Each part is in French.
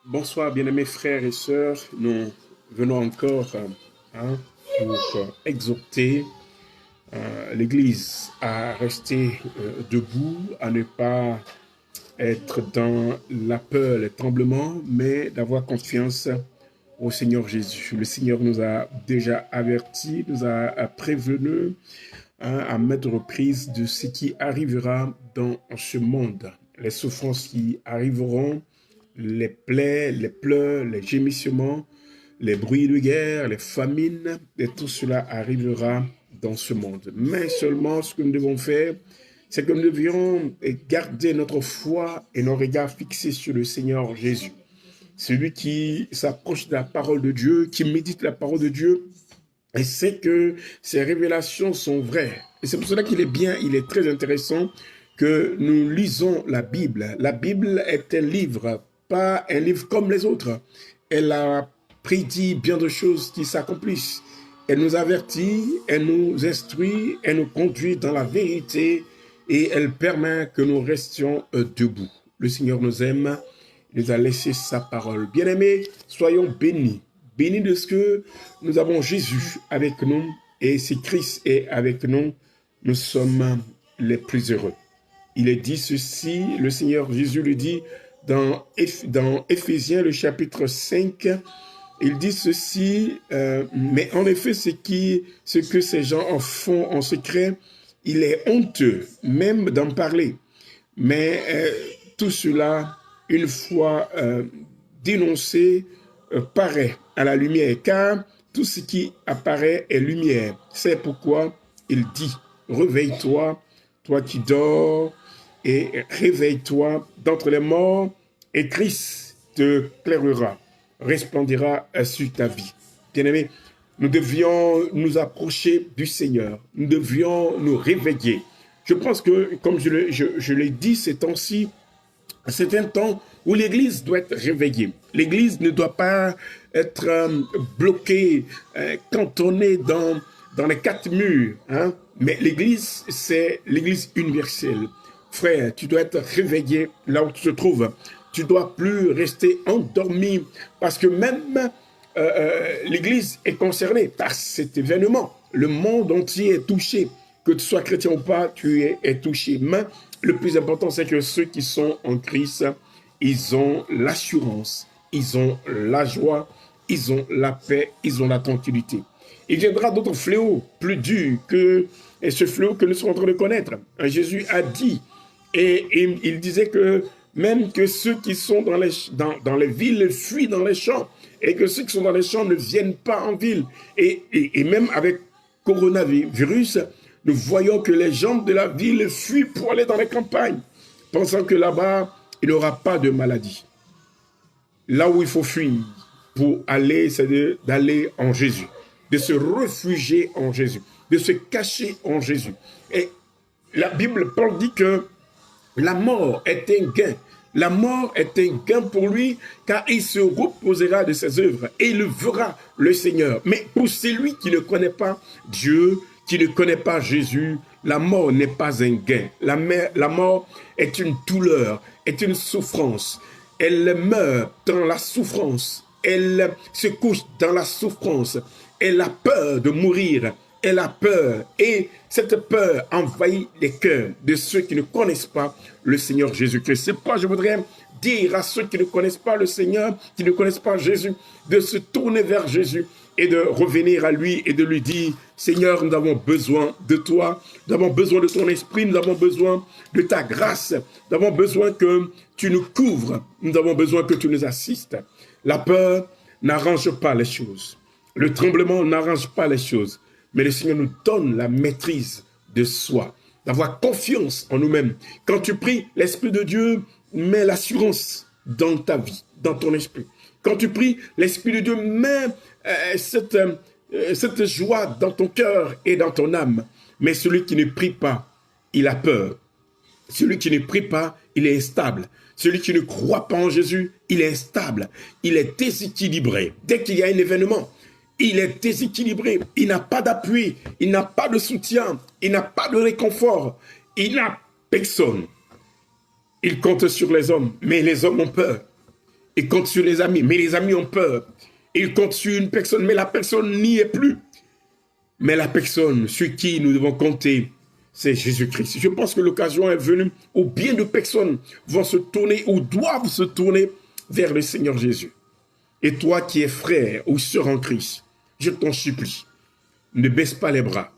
Bonsoir, bien-aimés frères et sœurs. Nous venons encore pour exhorter l'Église à rester debout, à ne pas être dans la peur, le tremblement, mais d'avoir confiance au Seigneur Jésus. Le Seigneur nous a déjà avertis, nous a prévenus à maintes reprises de ce qui arrivera dans ce monde, les souffrances qui arriveront, les plaies, les pleurs, les gémissements, les bruits de guerre, les famines, et tout cela arrivera dans ce monde. Mais seulement ce que nous devons faire, c'est que nous devions garder notre foi et nos regards fixés sur le Seigneur Jésus. Celui qui s'approche de la parole de Dieu, qui médite la parole de Dieu, et sait que ces révélations sont vraies. Et c'est pour cela qu'il est bien, il est très intéressant que nous lisons la Bible. La Bible est un livre, pas un livre comme les autres. Elle a prédit bien de choses qui s'accomplissent. Elle nous avertit, elle nous instruit, elle nous conduit dans la vérité et elle permet que nous restions debout. Le Seigneur nous aime, il nous a laissé sa parole. Bien-aimés, soyons bénis. Bénis de ce que nous avons Jésus avec nous et si Christ est avec nous, nous sommes les plus heureux. Il est dit ceci, le Seigneur Jésus le dit dans Éphésiens, le chapitre 5, il dit ceci, mais en effet, ce que ces gens en font en secret, il est honteux même d'en parler. Mais tout cela, une fois dénoncé, paraît à la lumière, car tout ce qui apparaît est lumière. C'est pourquoi il dit, réveille-toi, toi qui dors, et réveille-toi d'entre les morts, et Christ te clairera, resplendira sur ta vie. Bien-aimés, nous devions nous approcher du Seigneur, nous devions nous réveiller. Je pense que, comme je l'ai dit ces temps-ci, c'est un temps où l'Église doit être réveillée. L'Église ne doit pas être bloquée, cantonnée dans les quatre murs. Mais l'Église, c'est l'Église universelle. Frère, tu dois être réveillé là où tu te trouves. Tu ne dois plus rester endormi parce que même l'Église est concernée par cet événement. Le monde entier est touché. Que tu sois chrétien ou pas, tu es touché. Mais le plus important, c'est que ceux qui sont en Christ, ils ont l'assurance, ils ont la joie, ils ont la paix, ils ont la tranquillité. Il viendra d'autres fléaux plus durs que ce fléau que nous sommes en train de connaître. Jésus a dit, et il disait que même que ceux qui sont dans les villes fuient dans les champs, et que ceux qui sont dans les champs ne viennent pas en ville. Et même avec coronavirus, nous voyons que les gens de la ville fuient pour aller dans les campagnes, pensant que là-bas, il n'y aura pas de maladie. Là où il faut fuir pour aller, c'est d'aller en Jésus, de se réfugier en Jésus, de se cacher en Jésus. Et la Bible, Paul dit que la mort est un gain. La mort est un gain pour lui, car il se reposera de ses œuvres et il verra le Seigneur. Mais pour celui qui ne connaît pas Dieu, qui ne connaît pas Jésus, la mort n'est pas un gain. La mort est une douleur, est une souffrance. Elle meurt dans la souffrance. Elle se couche dans la souffrance. Elle a peur de mourir. Elle a peur. Et cette peur envahit les cœurs de ceux qui ne connaissent pas le Seigneur Jésus-Christ. C'est pourquoi je voudrais dire à ceux qui ne connaissent pas le Seigneur, qui ne connaissent pas Jésus, de se tourner vers Jésus et de revenir à lui et de lui dire, Seigneur, nous avons besoin de toi, nous avons besoin de ton esprit, nous avons besoin de ta grâce, nous avons besoin que tu nous couvres, nous avons besoin que tu nous assistes. La peur n'arrange pas les choses. Le tremblement n'arrange pas les choses. Mais le Seigneur nous donne la maîtrise de soi, d'avoir confiance en nous-mêmes. Quand tu pries, l'Esprit de Dieu met l'assurance dans ta vie, dans ton esprit. Quand tu pries, l'Esprit de Dieu met cette joie dans ton cœur et dans ton âme. Mais celui qui ne prie pas, il a peur. Celui qui ne prie pas, il est instable. Celui qui ne croit pas en Jésus, il est instable. Il est déséquilibré. Dès qu'il y a un événement, il est déséquilibré, il n'a pas d'appui, il n'a pas de soutien, il n'a pas de réconfort, il n'a personne. Il compte sur les hommes, mais les hommes ont peur. Il compte sur les amis, mais les amis ont peur. Il compte sur une personne, mais la personne n'y est plus. Mais la personne sur qui nous devons compter, c'est Jésus-Christ. Je pense que l'occasion est venue où bien de personnes vont se tourner ou doivent se tourner vers le Seigneur Jésus. Et toi qui es frère ou sœur en Christ, je t'en supplie, ne baisse pas les bras,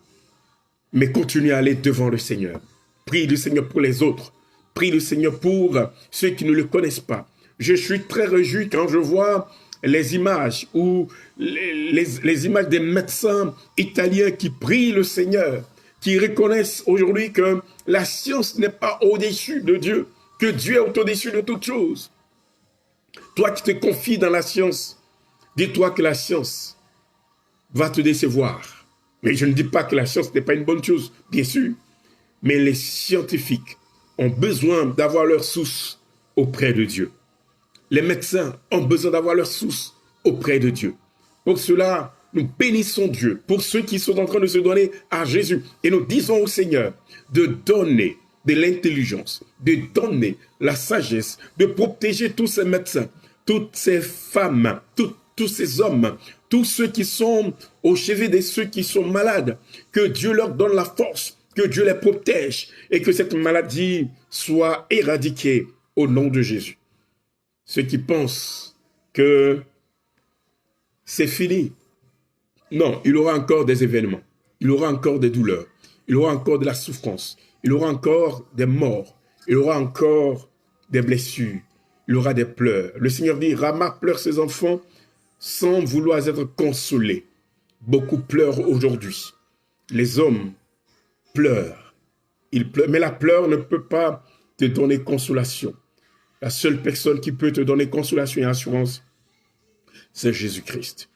mais continue à aller devant le Seigneur. Prie le Seigneur pour les autres. Prie le Seigneur pour ceux qui ne le connaissent pas. Je suis très réjoui quand je vois les images ou les images des médecins italiens qui prient le Seigneur, qui reconnaissent aujourd'hui que la science n'est pas au-dessus de Dieu, que Dieu est au-dessus de toutes choses. Toi qui te confies dans la science, dis-toi que la science va te décevoir. Mais je ne dis pas que la science n'est pas une bonne chose, bien sûr. Mais les scientifiques ont besoin d'avoir leur source auprès de Dieu. Les médecins ont besoin d'avoir leur source auprès de Dieu. Pour cela, nous bénissons Dieu pour ceux qui sont en train de se donner à Jésus. Et nous disons au Seigneur de donner de l'intelligence, de donner la sagesse, de protéger tous ces médecins, toutes ces femmes, tous ces hommes, tous ceux qui sont au chevet de ceux qui sont malades. Que Dieu leur donne la force, que Dieu les protège et que cette maladie soit éradiquée au nom de Jésus. Ceux qui pensent que c'est fini, non, il y aura encore des événements, il y aura encore des douleurs, il y aura encore de la souffrance, il y aura encore des morts, il y aura encore des blessures, il y aura des pleurs. Le Seigneur dit, Rama pleure ses enfants sans vouloir être consolés. Beaucoup pleurent aujourd'hui. Les hommes pleurent. Ils pleurent, mais la pleure ne peut pas te donner consolation. La seule personne qui peut te donner consolation et assurance, c'est Jésus-Christ.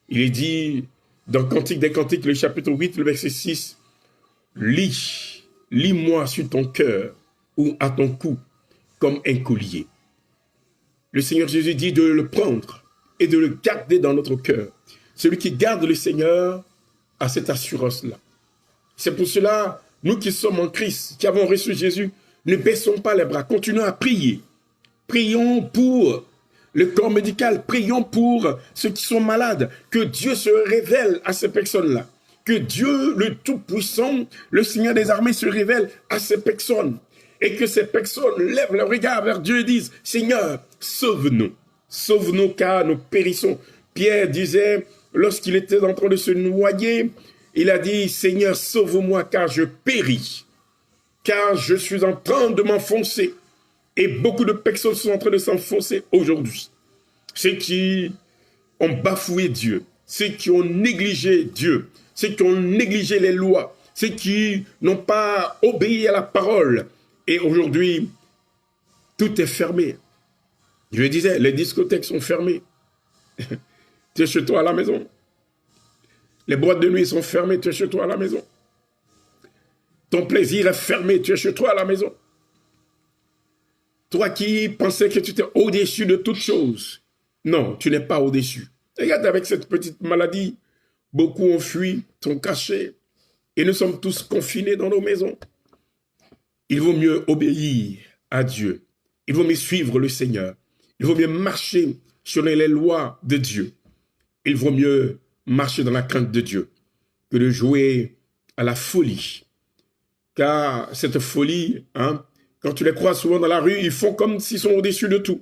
Il est dit dans Cantique des Cantiques, le chapitre 8, le verset 6, « Lis-moi sur ton cœur ou à ton cou comme un collier. » Le Seigneur Jésus dit de le prendre et de le garder dans notre cœur. Celui qui garde le Seigneur a cette assurance-là. C'est pour cela, nous qui sommes en Christ, qui avons reçu Jésus, ne baissons pas les bras, continuons à prier. Prions pour le corps médical, prions pour ceux qui sont malades, que Dieu se révèle à ces personnes-là, que Dieu, le Tout-Puissant, le Seigneur des armées, se révèle à ces personnes, et que ces personnes lèvent leur regard vers Dieu et disent, « Seigneur, sauve-nous, sauve-nous car nous périssons. » Pierre disait, lorsqu'il était en train de se noyer, il a dit, « Seigneur, sauve-moi car je péris, car je suis en train de m'enfoncer. » Et beaucoup de personnes sont en train de s'enfoncer aujourd'hui. Ceux qui ont bafoué Dieu, ceux qui ont négligé Dieu, ceux qui ont négligé les lois, ceux qui n'ont pas obéi à la parole. Et aujourd'hui, tout est fermé. Je le disais, les discothèques sont fermées. Tu es chez toi à la maison. Les boîtes de nuit sont fermées, tu es chez toi à la maison. Ton plaisir est fermé, tu es chez toi à la maison. Toi qui pensais que tu étais au-dessus de toutes choses. Non, tu n'es pas au-dessus. Regarde, avec cette petite maladie, beaucoup ont fui, sont cachés, et nous sommes tous confinés dans nos maisons. Il vaut mieux obéir à Dieu. Il vaut mieux suivre le Seigneur. Il vaut mieux marcher sur les lois de Dieu. Il vaut mieux marcher dans la crainte de Dieu que de jouer à la folie. Car cette folie, quand tu les crois souvent dans la rue, ils font comme s'ils sont au-dessus de tout.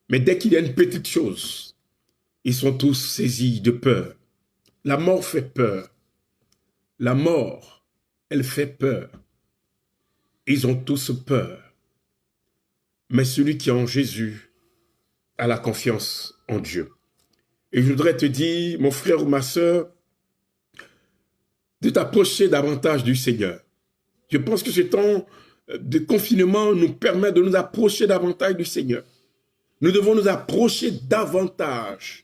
Mais dès qu'il y a une petite chose, ils sont tous saisis de peur. La mort fait peur. La mort, elle fait peur. Ils ont tous peur. Mais celui qui est en Jésus a la confiance en Dieu. Et je voudrais te dire, mon frère ou ma sœur, de t'approcher davantage du Seigneur. Je pense que ce temps de confinement nous permet de nous approcher davantage du Seigneur. Nous devons nous approcher davantage.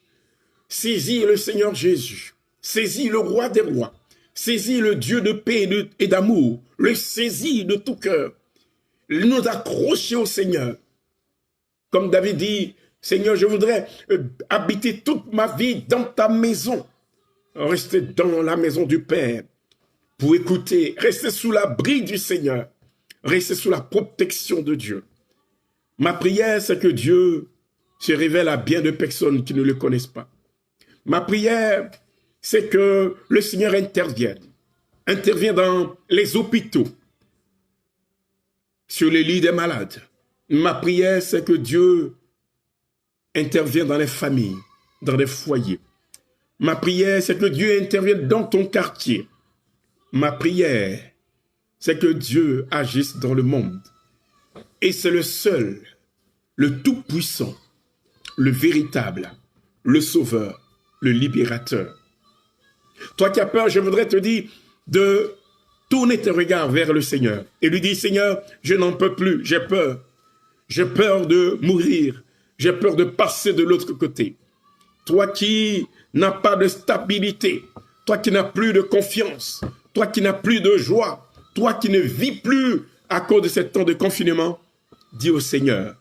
Saisir le Seigneur Jésus. Saisir le roi des rois. Saisir le Dieu de paix et d'amour. Le saisir de tout cœur. Nous accrocher au Seigneur. Comme David dit, Seigneur, je voudrais habiter toute ma vie dans ta maison. Rester dans la maison du Père pour écouter. Rester sous l'abri du Seigneur. Rester sous la protection de Dieu. Ma prière, c'est que Dieu se révèle à bien de personnes qui ne le connaissent pas. Ma prière, c'est que le Seigneur intervienne dans les hôpitaux, sur les lits des malades. Ma prière, c'est que Dieu intervienne dans les familles, dans les foyers. Ma prière, c'est que Dieu intervienne dans ton quartier. Ma prière, c'est que Dieu agisse dans le monde. Et c'est le seul, le tout-puissant, le véritable, le sauveur, le libérateur. Toi qui as peur, je voudrais te dire de tourner tes regards vers le Seigneur et lui dire, Seigneur, je n'en peux plus, j'ai peur. J'ai peur de mourir, j'ai peur de passer de l'autre côté. Toi qui n'as pas de stabilité, toi qui n'as plus de confiance, toi qui n'as plus de joie, toi qui ne vis plus à cause de ce temps de confinement, dis au Seigneur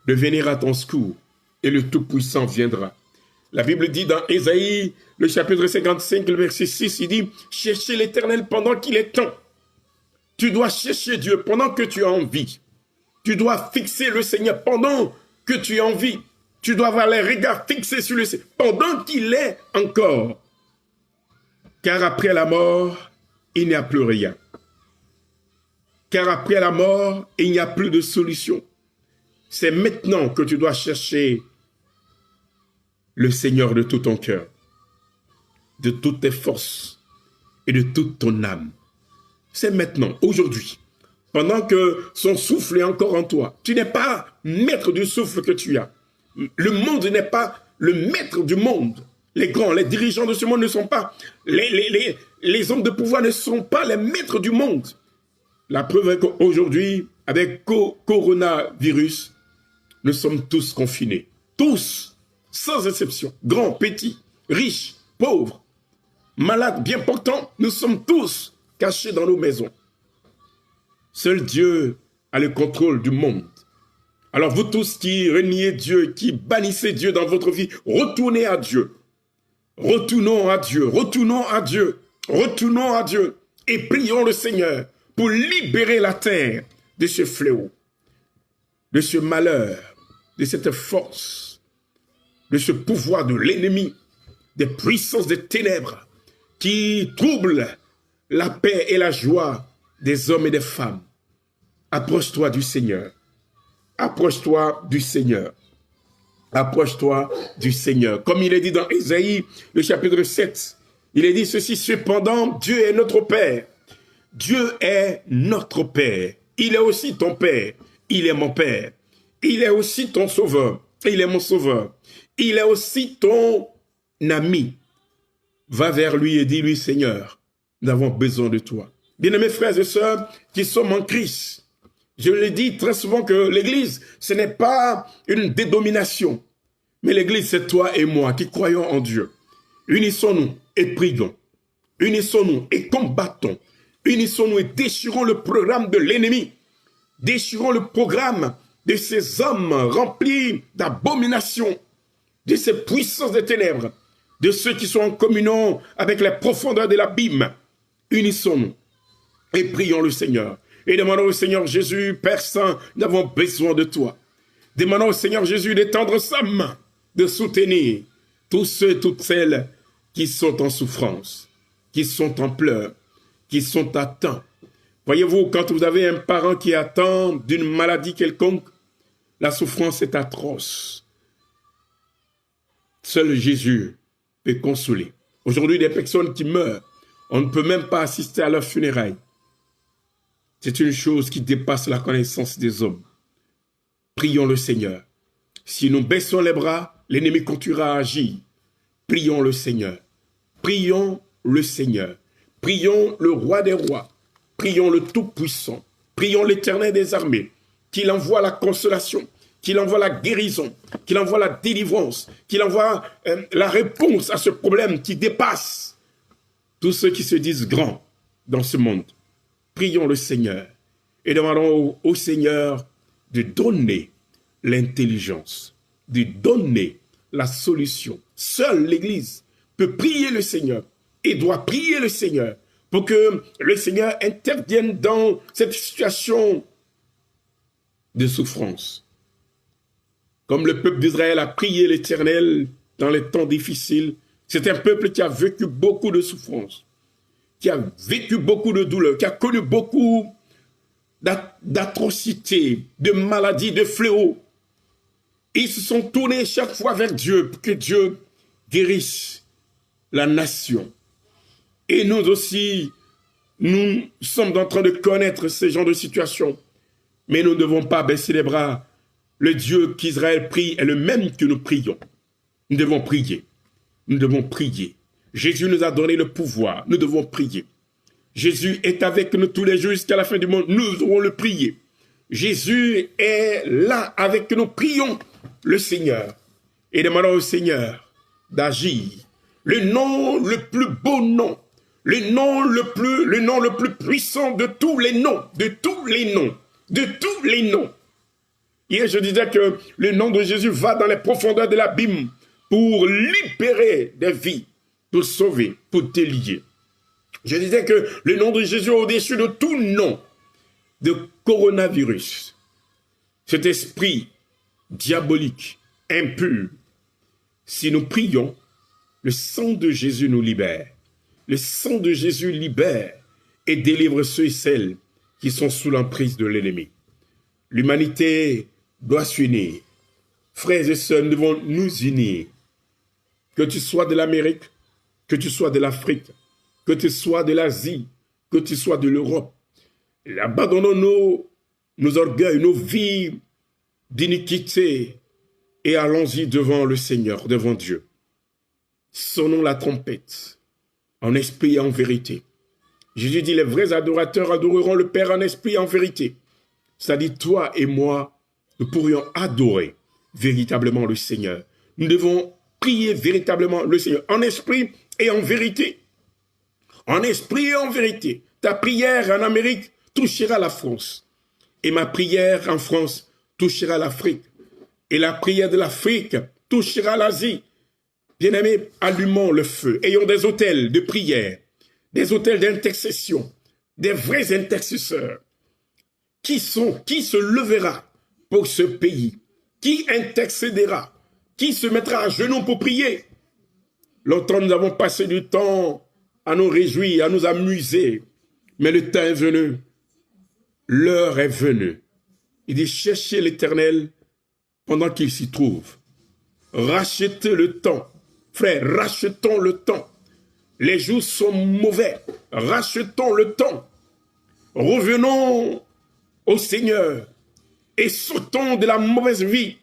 de venir à ton secours et le Tout-Puissant viendra. La Bible dit dans Ésaïe, le chapitre 55, le verset 6, il dit « Cherchez l'Éternel pendant qu'il est temps. » Tu dois chercher Dieu pendant que tu as envie. Tu dois fixer le Seigneur pendant que tu as envie. Tu dois avoir les regards fixés sur le Seigneur pendant qu'il est encore. Car après la mort, il n'y a plus rien. Car après la mort, il n'y a plus de solution. C'est maintenant que tu dois chercher le Seigneur de tout ton cœur, de toutes tes forces et de toute ton âme. C'est maintenant, aujourd'hui, pendant que son souffle est encore en toi. Tu n'es pas maître du souffle que tu as. Le monde n'est pas le maître du monde. Les grands, les dirigeants de ce monde ne sont pas, les hommes de pouvoir ne sont pas les maîtres du monde. La preuve est qu'aujourd'hui, avec coronavirus, nous sommes tous confinés. Tous, sans exception, grands, petits, riches, pauvres, malades, bien portants, nous sommes tous cachés dans nos maisons. Seul Dieu a le contrôle du monde. Alors vous tous qui reniez Dieu, qui bannissez Dieu dans votre vie, retournez à Dieu. Retournons à Dieu, retournons à Dieu, retournons à Dieu et prions le Seigneur pour libérer la terre de ce fléau, de ce malheur, de cette force, de ce pouvoir de l'ennemi, des puissances des ténèbres qui troublent la paix et la joie des hommes et des femmes. Approche-toi du Seigneur. Approche-toi du Seigneur. Approche-toi du Seigneur. Comme il est dit dans Ésaïe, le chapitre 7, il est dit ceci, cependant, Dieu est notre Père. Dieu est notre Père. Il est aussi ton Père. Il est mon Père. Il est aussi ton Sauveur. Il est mon Sauveur. Il est aussi ton ami. Va vers lui et dis-lui, Seigneur, nous avons besoin de toi. Bien-aimés frères et sœurs qui sommes en Christ, je le dis très souvent que l'Église, ce n'est pas une dédomination, mais l'Église, c'est toi et moi qui croyons en Dieu. Unissons-nous et prions. Unissons-nous et combattons. Unissons-nous et déchirons le programme de l'ennemi. Déchirons le programme de ces hommes remplis d'abominations, de ces puissances des ténèbres, de ceux qui sont en communion avec les profondeurs de l'abîme. Unissons-nous et prions le Seigneur. Et demandons au Seigneur Jésus, Père Saint, nous avons besoin de toi. Demandons au Seigneur Jésus d'étendre sa main, de soutenir tous ceux et toutes celles qui sont en souffrance, qui sont en pleurs, qui sont atteints. Voyez-vous, quand vous avez un parent qui attend d'une maladie quelconque, la souffrance est atroce. Seul Jésus peut consoler. Aujourd'hui, des personnes qui meurent, on ne peut même pas assister à leurs funérailles. C'est une chose qui dépasse la connaissance des hommes. Prions le Seigneur. Si nous baissons les bras, l'ennemi continuera à agir. Prions le Seigneur. Prions le Seigneur. Prions le Roi des rois. Prions le Tout-Puissant. Prions l'Éternel des armées. Qu'il envoie la consolation, qu'il envoie la guérison, qu'il envoie la délivrance, qu'il envoie la réponse à ce problème qui dépasse tous ceux qui se disent grands dans ce monde. Prions le Seigneur et demandons au Seigneur de donner l'intelligence, de donner la solution. Seule l'Église peut prier le Seigneur et doit prier le Seigneur pour que le Seigneur intervienne dans cette situation de souffrance. Comme le peuple d'Israël a prié l'Éternel dans les temps difficiles, c'est un peuple qui a vécu beaucoup de souffrances, qui a vécu beaucoup de douleurs, qui a connu beaucoup d'atrocités, de maladies, de fléaux. Ils se sont tournés chaque fois vers Dieu pour que Dieu guérisse la nation. Et nous aussi, nous sommes en train de connaître ce genre de situation. Mais nous ne devons pas baisser les bras. Le Dieu qu'Israël prie est le même que nous prions. Nous devons prier. Nous devons prier. Jésus nous a donné le pouvoir. Nous devons prier. Jésus est avec nous tous les jours jusqu'à la fin du monde. Nous devons le prier. Jésus est là avec nous. Prions le Seigneur et demandons au Seigneur d'agir. Le nom le plus beau nom, le nom le plus puissant de tous les noms, de tous les noms, de tous les noms. Hier, je disais que le nom de Jésus va dans les profondeurs de l'abîme pour libérer des vies, pour sauver, pour délier. Je disais que le nom de Jésus est au-dessus de tout nom de coronavirus. Cet esprit diabolique, impur, si nous prions, le sang de Jésus nous libère. Le sang de Jésus libère et délivre ceux et celles qui sont sous l'emprise de l'ennemi. L'humanité doit s'unir. Frères et sœurs, nous devons nous unir. Que tu sois de l'Amérique, que tu sois de l'Afrique, que tu sois de l'Asie, que tu sois de l'Europe. Abandonnons nos orgueils, nos vies d'iniquité et allons-y devant le Seigneur, devant Dieu. Sonnons la trompette en esprit et en vérité. Jésus dit, les vrais adorateurs adoreront le Père en esprit et en vérité. C'est-à-dire, toi et moi, nous pourrions adorer véritablement le Seigneur. Nous devons prier véritablement le Seigneur en esprit et en vérité. En esprit et en vérité. Ta prière en Amérique touchera la France. Et ma prière en France touchera l'Afrique. Et la prière de l'Afrique touchera l'Asie. Bien-aimés, allumons le feu. Ayons des autels de prière, des autels d'intercession, des vrais intercesseurs. Qui se levera pour ce pays? Qui intercédera? Qui se mettra à genoux pour prier? Longtemps, nous avons passé du temps à nous réjouir, à nous amuser. Mais le temps est venu. L'heure est venue. Il dit, cherchez l'Éternel pendant qu'il s'y trouve. Rachetez le temps. Frère, rachetons le temps. Les jours sont mauvais. Rachetons le temps. Revenons au Seigneur et sautons de la mauvaise vie.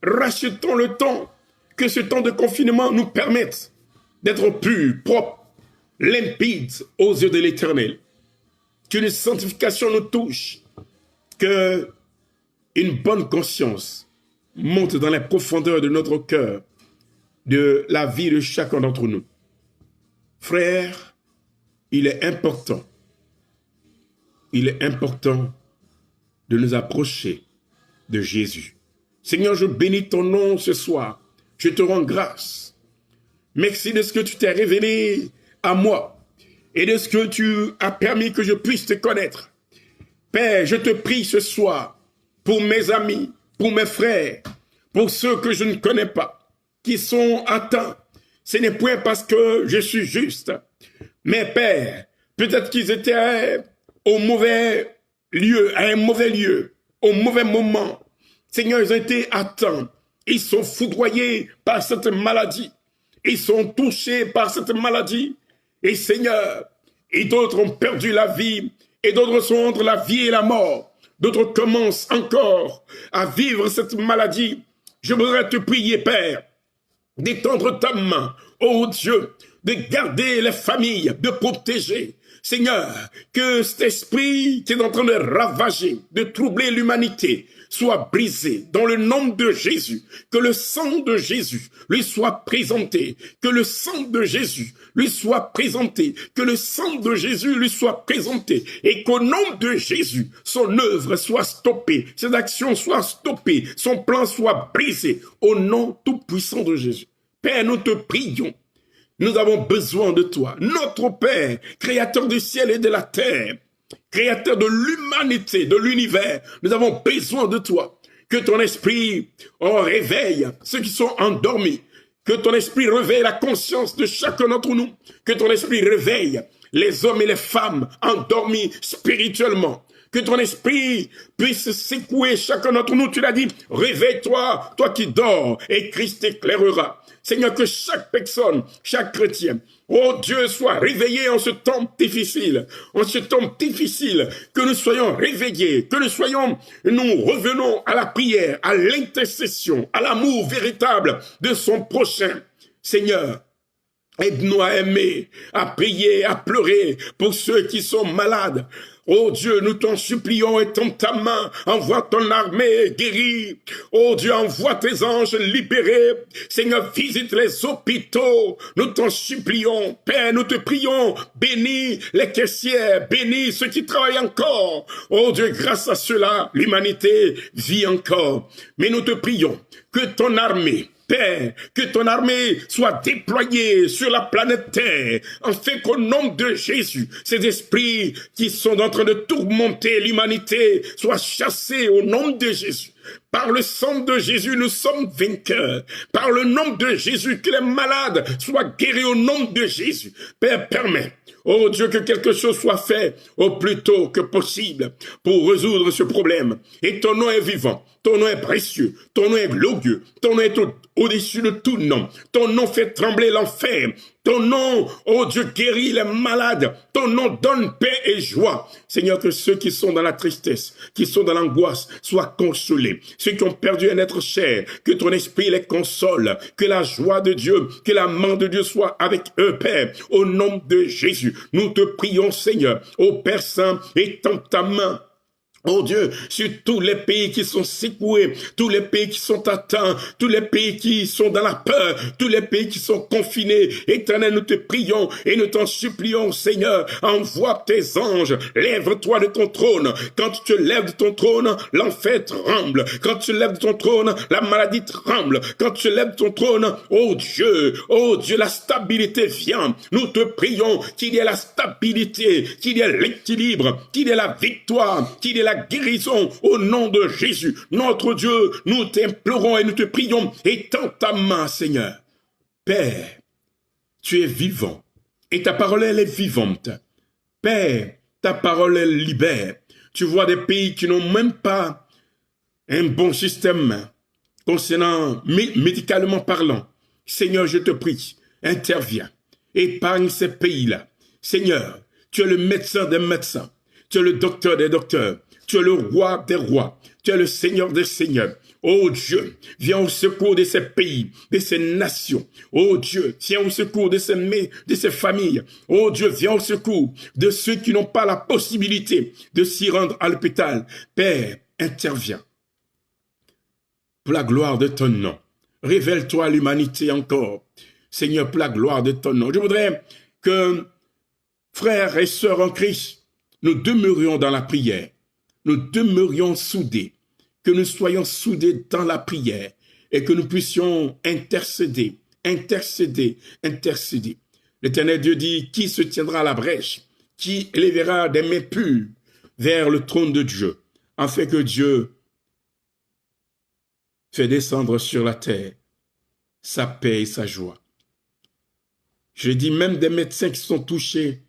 Rachetons le temps. Que ce temps de confinement nous permette d'être purs, propres, limpides aux yeux de l'Éternel. Qu'une sanctification nous touche. Que une bonne conscience monte dans les profondeurs de notre cœur, de la vie de chacun d'entre nous. Frère, il est important de nous approcher de Jésus. Seigneur, je bénis ton nom ce soir. Je te rends grâce. Merci de ce que tu t'es révélé à moi et de ce que tu as permis que je puisse te connaître. Père, je te prie ce soir pour mes amis, pour mes frères, pour ceux que je ne connais pas, qui sont atteints. Ce n'est point parce que je suis juste. Mais Père, peut-être qu'ils étaient au mauvais lieu, à un mauvais lieu, au mauvais moment. Seigneur, ils ont été atteints. Ils sont foudroyés par cette maladie. Ils sont touchés par cette maladie. Et Seigneur, et d'autres ont perdu la vie. Et d'autres sont entre la vie et la mort. D'autres commencent encore à vivre cette maladie. Je voudrais te prier, Père, d'étendre ta main, ô Dieu, de garder les familles, de protéger. Seigneur, que cet esprit qui est en train de ravager, de troubler l'humanité, soit brisé dans le nom de Jésus. Que le sang de Jésus lui soit présenté. Que le sang de Jésus lui soit présenté. Que le sang de Jésus lui soit présenté. Et qu'au nom de Jésus, son œuvre soit stoppée. Ses actions soient stoppées. Son plan soit brisé. Au nom tout puissant de Jésus. Père, nous te prions. Nous avons besoin de toi. Notre Père, créateur du ciel et de la terre. Créateur de l'humanité, de l'univers, nous avons besoin de toi. Que ton esprit, réveille ceux qui sont endormis. Que ton esprit réveille la conscience de chacun d'entre nous. Que ton esprit réveille les hommes et les femmes endormis spirituellement. Que ton esprit puisse secouer chacun d'entre nous. Tu l'as dit, réveille-toi, toi qui dors, et Christ t'éclairera. Seigneur, que chaque personne, chaque chrétien, oh Dieu, soit réveillé en ce temps difficile. En ce temps difficile, que nous soyons réveillés, que nous revenons à la prière, à l'intercession, à l'amour véritable de son prochain. Seigneur, aide-nous à aimer, à prier, à pleurer pour ceux qui sont malades. Oh Dieu, nous t'en supplions, étends ta main, envoie ton armée guérie. Oh Dieu, envoie tes anges libérés. Seigneur, visite les hôpitaux. Nous t'en supplions. Père, nous te prions. Bénis les caissières, bénis ceux qui travaillent encore. Oh Dieu, grâce à cela, l'humanité vit encore. Mais nous te prions que ton armée, Père, que ton armée soit déployée sur la planète Terre, afin qu'au nom de Jésus, ces esprits qui sont en train de tourmenter l'humanité soient chassés au nom de Jésus. Par le sang de Jésus, nous sommes vainqueurs. Par le nom de Jésus, que les malades soient guéris au nom de Jésus. Père, permets, oh Dieu, que quelque chose soit fait au plus tôt que possible pour résoudre ce problème. Et ton nom est vivant, ton nom est précieux, ton nom est glorieux, ton nom est au-dessus de tout nom. Ton nom fait trembler l'enfer. Ton nom, oh Dieu, guérit les malades. Ton nom donne paix et joie. Seigneur, que ceux qui sont dans la tristesse, qui sont dans l'angoisse, soient consolés. Ceux qui ont perdu un être cher, que ton esprit les console. Que la joie de Dieu, que la main de Dieu soit avec eux, Père. Au nom de Jésus, nous te prions, Seigneur. Ô Père Saint, étends ta main. Oh Dieu, sur tous les pays qui sont secoués, tous les pays qui sont atteints, tous les pays qui sont dans la peur, tous les pays qui sont confinés, Éternel, nous te prions et nous t'en supplions, Seigneur, envoie tes anges, lève-toi de ton trône. Quand tu te lèves de ton trône, l'enfer tremble. Quand tu te lèves de ton trône, la maladie tremble. Quand tu te lèves de ton trône, oh Dieu, la stabilité vient. Nous te prions qu'il y ait la stabilité, qu'il y ait l'équilibre, qu'il y ait la victoire, qu'il y ait la guérison au nom de Jésus. Notre Dieu, nous t'implorons et nous te prions. Étends ta main, Seigneur. Père, tu es vivant et ta parole, elle est vivante. Père, ta parole, elle libère. Tu vois des pays qui n'ont même pas un bon système concernant médicalement parlant. Seigneur, je te prie, interviens. Épargne ces pays-là. Seigneur, tu es le médecin des médecins. Tu es le docteur des docteurs. Tu es le roi des rois. Tu es le Seigneur des seigneurs. Oh Dieu, viens au secours de ces pays, de ces nations. Oh Dieu, viens au secours de ces familles. Oh Dieu, viens au secours de ceux qui n'ont pas la possibilité de s'y rendre à l'hôpital. Père, interviens. Pour la gloire de ton nom. Révèle-toi à l'humanité encore. Seigneur, pour la gloire de ton nom. Je voudrais que, frères et sœurs en Christ, nous demeurions dans la prière. Nous demeurions soudés, que nous soyons soudés dans la prière et que nous puissions intercéder. L'Éternel Dieu dit, qui se tiendra à la brèche, qui élèvera des mains pures vers le trône de Dieu, afin que Dieu fait descendre sur la terre sa paix et sa joie. Je dis même des médecins qui sont touchés,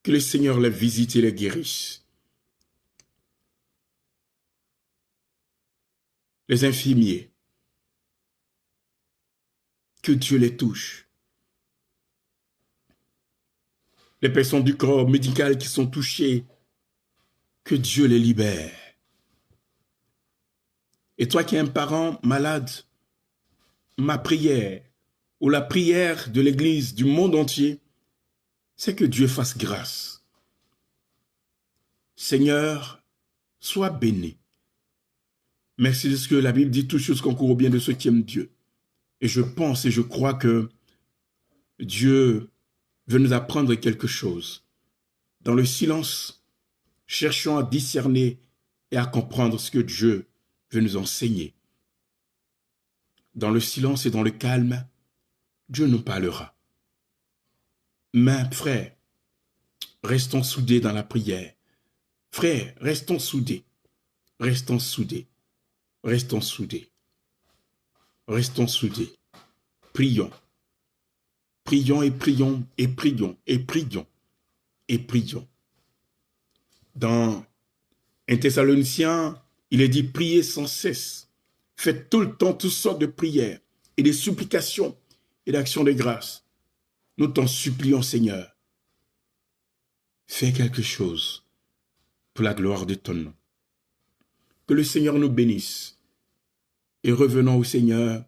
que le Seigneur les visite et les guérisse. Les infirmiers, que Dieu les touche. Les personnes du corps médical qui sont touchées, que Dieu les libère. Et toi qui es un parent malade, ma prière, ou la prière de l'Église du monde entier, c'est que Dieu fasse grâce. Seigneur, sois béni. Merci de ce que la Bible dit, toutes choses concourent au bien de ceux qui aiment Dieu. Et je pense et je crois que Dieu veut nous apprendre quelque chose. Dans le silence, cherchons à discerner et à comprendre ce que Dieu veut nous enseigner. Dans le silence et dans le calme, Dieu nous parlera. Mais frère, restons soudés dans la prière. Frère, restons soudés. Restons soudés. Restons soudés. Restons soudés. Prions. Prions et prions et prions et prions et prions. Dans 1 Thessaloniciens, il est dit priez sans cesse. Faites tout le temps toutes sortes de prières et de supplications et d'actions de grâce. Nous t'en supplions, Seigneur. Fais quelque chose pour la gloire de ton nom. Que le Seigneur nous bénisse. Et revenons au Seigneur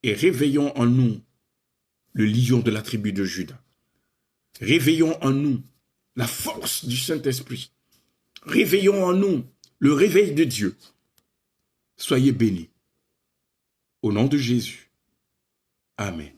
et réveillons en nous le lion de la tribu de Juda. Réveillons en nous la force du Saint-Esprit. Réveillons en nous le réveil de Dieu. Soyez bénis. Au nom de Jésus. Amen.